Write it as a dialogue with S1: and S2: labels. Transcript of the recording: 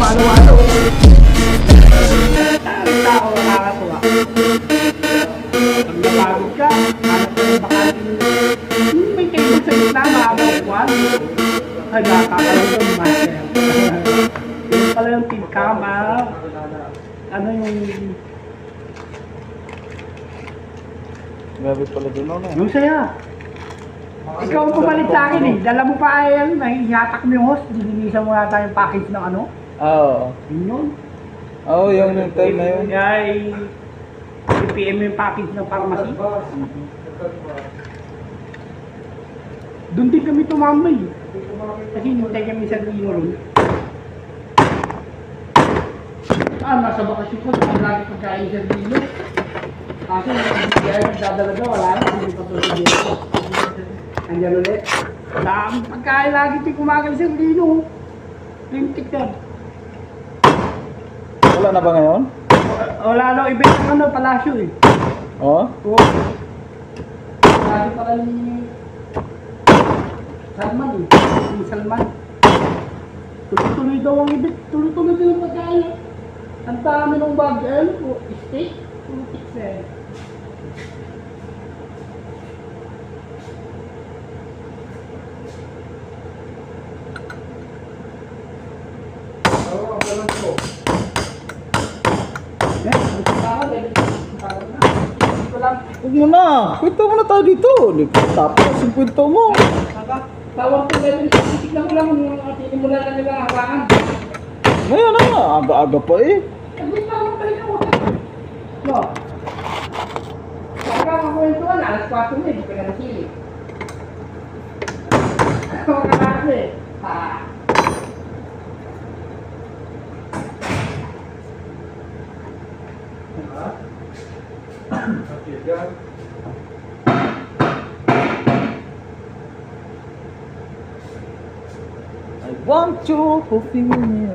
S1: walo-walo. Tao, nakakatuwa. Pag napagod ka, hanap ka ng bakating may table sa gitna, makakaupuan. Ay, nakakalang doon, master. Yung pala yung team kama. Ano yung...
S2: Grabe pala din ako na.
S1: Yung saya. Ikaw ang pumalit sa akin eh. Dala mo pa ay ano, nahihatak mo yung host. Dininisan mo nata yung package ng ano.
S2: Oo.
S1: Yun yun.
S2: Oo, yung time na yun.
S1: Ay, i-PM yung package ng pharmacy. Doon din kami tumambay. Kasi hinintay kami sa Lino ron. Nasa bakasyon ko, lagi pagkain sa Lino. Kasi kaya nagdadala daw, wala na, hindi pa tulad dito. Andiyan ulit. Dami pagkain lagi tayo kumakain sa Lino. Lintik yan.
S2: Wala na ba ngayon?
S1: Wala na, iba yung ano, palasyo eh.
S2: Oo?
S1: Oo. Lagi pala ni Salman eh. Ni Salman. Tuloy-tuloy daw ang ibig. Tuloy-tuloy daw yung pagkain. Ang dami ng bag, ano po, steak, 2
S2: Huwag mo na. Kwento mo na tayo dito. Tapos yung kwento mo.
S1: Tawag ko ganun, titignan ko lang yung tinimulan na nila hawakan.
S2: Ngayon na nga. Aga-aga pa eh.
S1: Hindi tawag pa rin ako. No. Saka ang kwentuhan, alas 4 na, hindi ka na nasili. Ako ka na kasi.
S2: I want you to feel me.